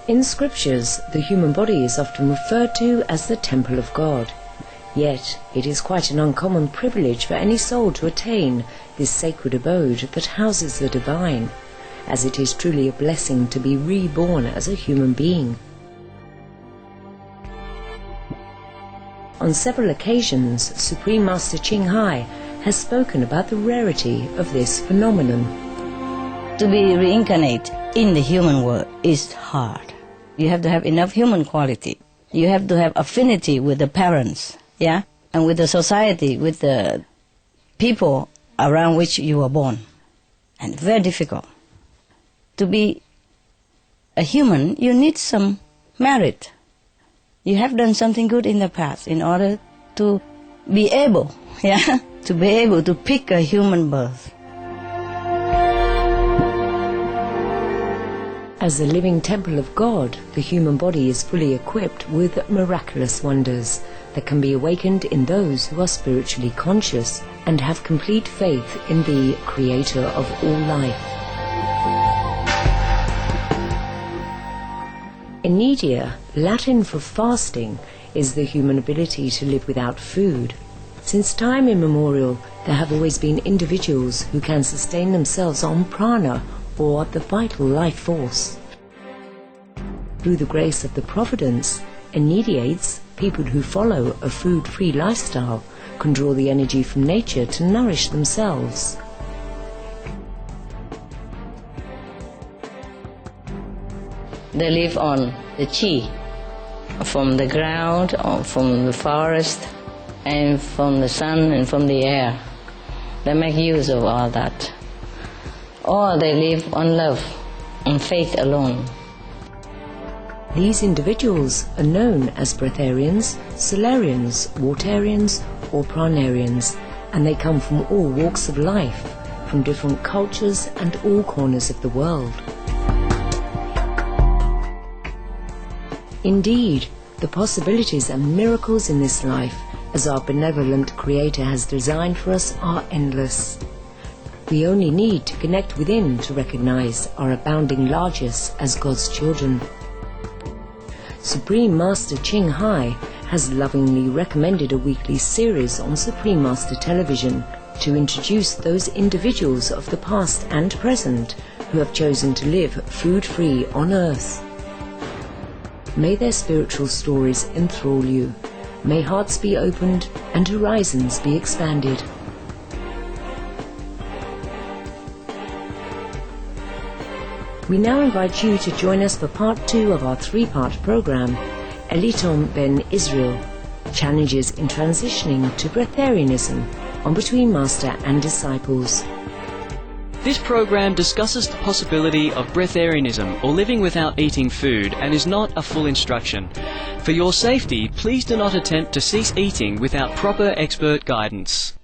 In scriptures, the human body is often referred to as the temple of God. Yet, it is quite an uncommon privilege for any soul to attain this sacred abode that houses the divine, as it is truly a blessing to be reborn as a human being. On several occasions, Supreme Master Ching Hai has spoken about the rarity of this phenomenon. To be reincarnate in the human world is hard. You have to have enough human quality. You have to have affinity with the parents, yeah, and with the society, with the people around which you were born. And very difficult. To be a human, you need some merit. You have done something good in the past in order to be able, yeah, to be able to pick a human birth. As the living temple of God, the human body is fully equipped with miraculous wonders that can be awakened in those who are spiritually conscious and have complete faith in the Creator of all life. Inedia, Latin for fasting, is the human ability to live without food. Since time immemorial, there have always been individuals who can sustain themselves on prana, or the vital life force. Through the grace of the Providence, Inediates, people who follow a food-free lifestyle, can draw the energy from nature to nourish themselves. They live on the chi, from the ground, or from the forest, and from the sun and from the air. They make use of all that. Or they live on love and faith alone. These individuals are known as breatharians, solarians, watarians, or pranarians, and they come from all walks of life, from different cultures and all corners of the world. Indeed, the possibilities and miracles in this life, as our benevolent Creator has designed for us, are endless. We only need to connect within to recognize our abounding largesse as God's children. Supreme Master Ching Hai has lovingly recommended a weekly series on Supreme Master Television to introduce those individuals of the past and present who have chosen to live food-free on earth. May their spiritual stories enthrall you. May hearts be opened and horizons be expanded. We now invite you to join us for part 2 of our 3-part program, Elitom ben Israel, Challenges in Transitioning to Breatharianism, on Between Master and Disciples. This program discusses the possibility of breatharianism, or living without eating food, and is not a full instruction. For your safety, please do not attempt to cease eating without proper expert guidance.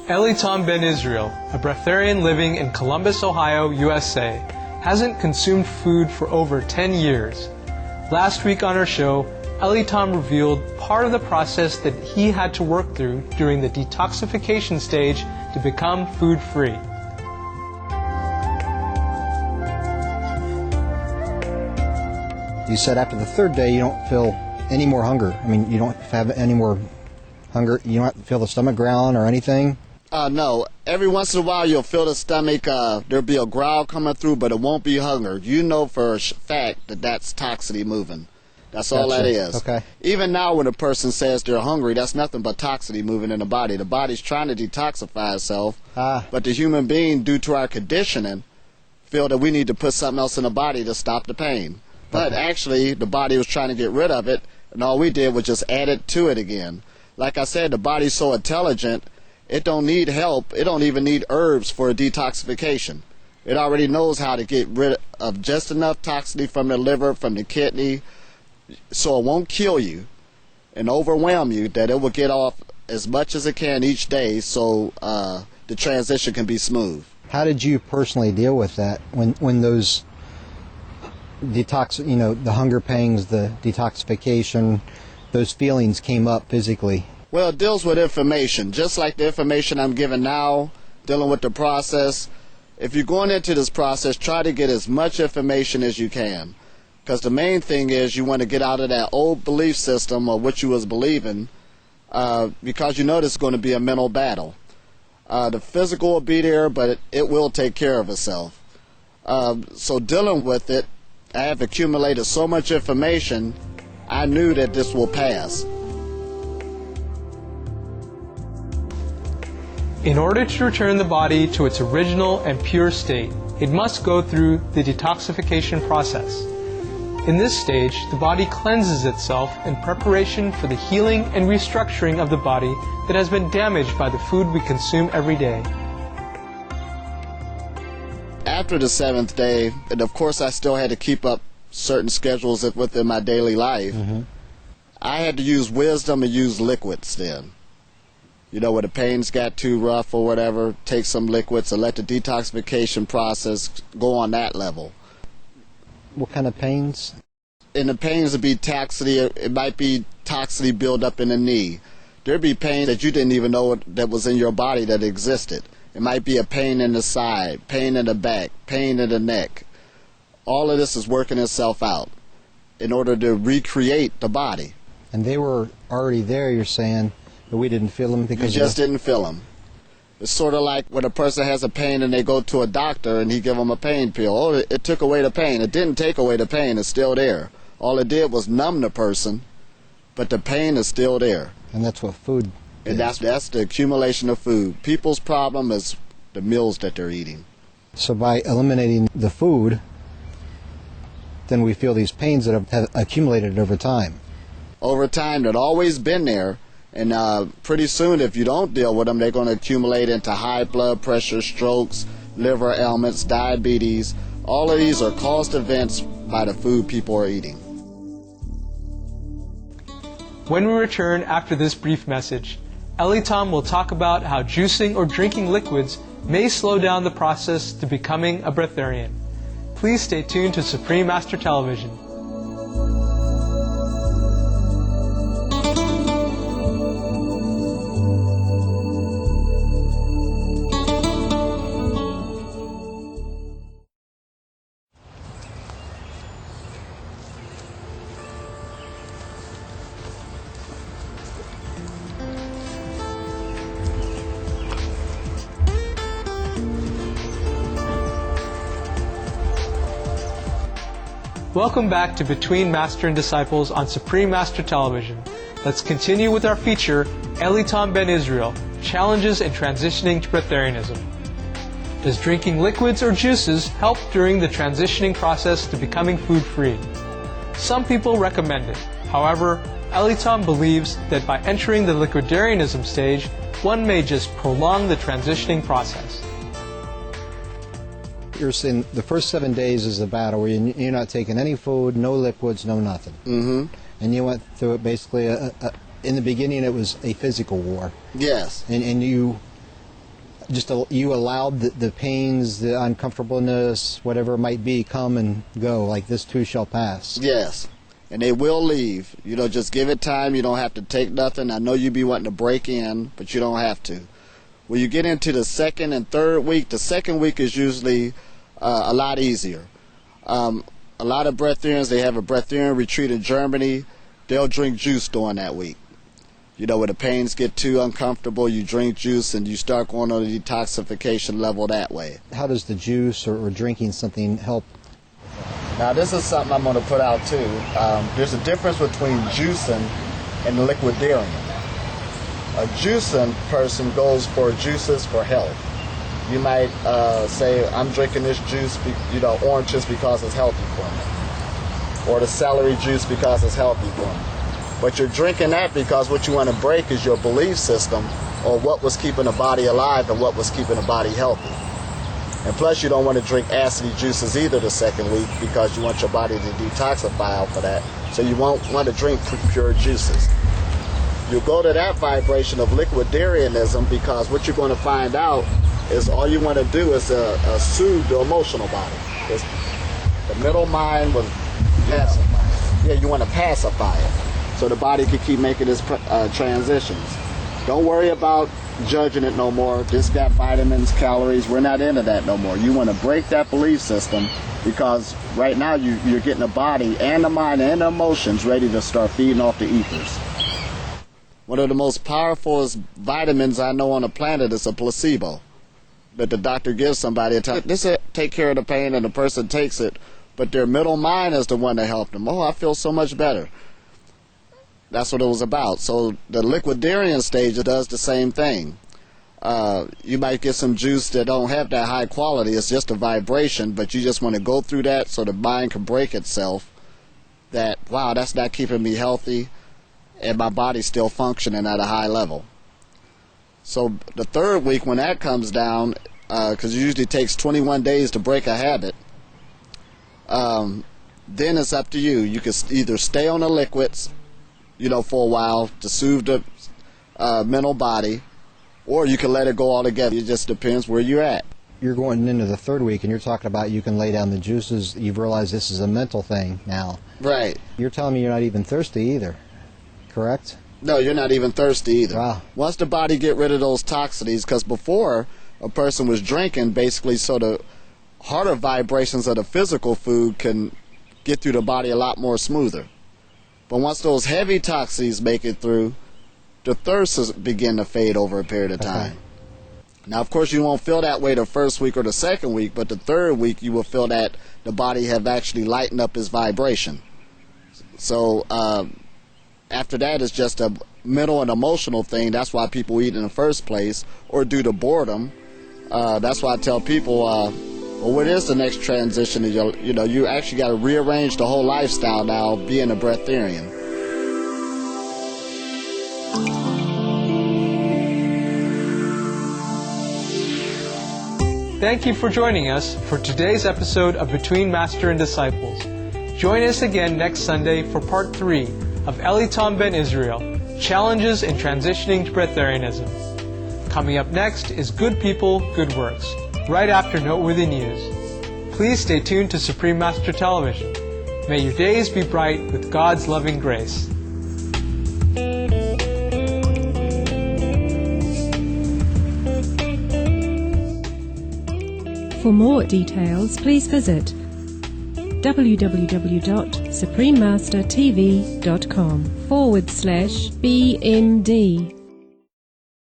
Elitom ben Israel, a breatharian living in Columbus, Ohio, USA, hasn't consumed food for over 10 years. Last week on our show, Elitom revealed part of the process that he had to work through during the detoxification stage to become food-free. You said after the 3rd day you don't feel any more hunger. I mean, you don't have any more hunger. You don't feel the stomach growling or anything? No. Every once in a while you'll feel the stomach, there'll be a growl coming through, but it won't be hunger. You know for a fact that that's toxicity moving. That's all that is. Okay. Even now when a person says they're hungry, that's nothing but toxicity moving in the body. The body's trying to detoxify itself, but the human being, due to our conditioning, feel that we need to put something else in the body to stop the pain. But actually, the body was trying to get rid of it, and all we did was just add it to it again. Like I said, the body's so intelligent, it don't need help. It don't even need herbs for a detoxification. It already knows how to get rid of just enough toxicity from the liver, from the kidney, so it won't kill you and overwhelm you, that it will get off as much as it can each day, so the transition can be smooth. How did you personally deal with that when those the hunger pangs, the detoxification, those feelings came up physically. Well, it deals with information, just like the information I'm giving now, dealing with the process. If you're going into this process, try to get as much information as you can. Because the main thing is you want to get out of that old belief system of what you was believing, because you know this is going to be a mental battle. The physical will be there, but it will take care of itself. So dealing with it, I have accumulated so much information, I knew that this will pass. In order to return the body to its original and pure state, it must go through the detoxification process. In this stage, the body cleanses itself in preparation for the healing and restructuring of the body that has been damaged by the food we consume every day. After the 7th day, and of course I still had to keep up certain schedules within my daily life, I had to use wisdom and use liquids then. You know, when the pains got too rough or whatever, take some liquids and let the detoxification process go on that level. What kind of pains? And the pains would be toxicity. It might be toxicity build up in the knee. There'd be pain that you didn't even know that was in your body that existed. It might be a pain in the side, pain in the back, pain in the neck. All of this is working itself out in order to recreate the body. And they were already there, you're saying, but we didn't feel them because you just didn't feel them. It's sort of like when a person has a pain and they go to a doctor and he give them a pain pill. Oh, it took away the pain. It didn't take away the pain. It's still there. All it did was numb the person, but the pain is still there. And that's what food is. And that's the accumulation of food. People's problem is the meals that they're eating. So by eliminating the food, then we feel these pains that have accumulated over time. Over time, they've always been there. And pretty soon, if you don't deal with them, they're going to accumulate into high blood pressure, strokes, liver ailments, diabetes. All of these are caused events by the food people are eating. When we return after this brief message, Elitom will talk about how juicing or drinking liquids may slow down the process to becoming a breatharian. Please stay tuned to Supreme Master Television. Welcome back to Between Master and Disciples on Supreme Master Television. Let's continue with our feature, Elitom Ben Israel, Challenges in Transitioning to Breatharianism. Does drinking liquids or juices help during the transitioning process to becoming food-free? Some people recommend it. However, Elitom believes that by entering the liquidarianism stage, one may just prolong the transitioning process. You're saying the first 7 days is the battle where you're not taking any food, no liquids, no nothing. Mm-hmm. And you went through it basically, in the beginning it was a physical war. Yes. And you allowed the pains, the uncomfortableness, whatever it might be, come and go, like this too shall pass. Yes. And they will leave. You know, just give it time. You don't have to take nothing. I know you be wanting to break in, but you don't have to. When you get into the second and third week, the second week is usually a lot easier. A lot of breatharians, they have a breatharian retreat in Germany. They'll drink juice during that week. You know, when the pains get too uncomfortable, you drink juice and you start going on a detoxification level that way. How does the juice or drinking something help? Now, this is something I'm going to put out too. There's a difference between juicing and liquidarian. A juicing person goes for juices for health. You might say, I'm drinking this juice, orange juice because it's healthy for me. Or the celery juice because it's healthy for me. But you're drinking that because what you want to break is your belief system or what was keeping the body alive and what was keeping the body healthy. And plus you don't want to drink acidy juices either the second week because you want your body to detoxify off of that. So you won't want to drink pure juices. You go to that vibration of liquidarianism because what you're going to find out is all you want to do is soothe the emotional body. The middle mind was pacify it. Yeah, you want to pacify it so the body can keep making its transitions. Don't worry about judging it no more. This got vitamins, calories. We're not into that no more. You want to break that belief system because right now you're getting the body and the mind and the emotions ready to start feeding off the ethers. One of the most powerful vitamins I know on the planet is a placebo that the doctor gives somebody and tells this will take care of the pain and the person takes it, but their middle mind is the one that helped them. Oh, I feel so much better. That's what it was about. So the liquidarian stage does the same thing. You might get some juice that don't have that high quality. It's just a vibration, but you just want to go through that so the mind can break itself that, wow, that's not keeping me healthy and my body's still functioning at a high level. So the third week when that comes down, because it usually takes 21 days to break a habit, then it's up to you. You can either stay on the liquids, for a while to soothe the mental body, or you can let it go altogether. It just depends where you're at. You're going into the third week, and you're talking about you can lay down the juices. You've realized this is a mental thing now. Right. You're telling me you're not even thirsty either, correct? No, you're not even thirsty either. Wow. Once the body get rid of those toxins, because before a person was drinking, basically so the harder vibrations of the physical food can get through the body a lot more smoother. But once those heavy toxins make it through, the thirst begin to fade over a period of time. Okay. Now, of course, you won't feel that way the first week or the second week, but the third week you will feel that the body have actually lightened up its vibration. So after that, it's just a mental and emotional thing. That's why people eat in the first place, or due to boredom. That's why I tell people, well, what is the next transition? You actually got to rearrange the whole lifestyle now, being a breatharian. Thank you for joining us for today's episode of Between Master and Disciples. Join us again next Sunday for part 3 of Elitom Ben Israel, Challenges in Transitioning to Breatharianism. Coming up next is Good People, Good Works, right after Noteworthy News. Please stay tuned to Supreme Master Television. May your days be bright with God's loving grace. For more details, please visit www.suprememastertv.com/BMD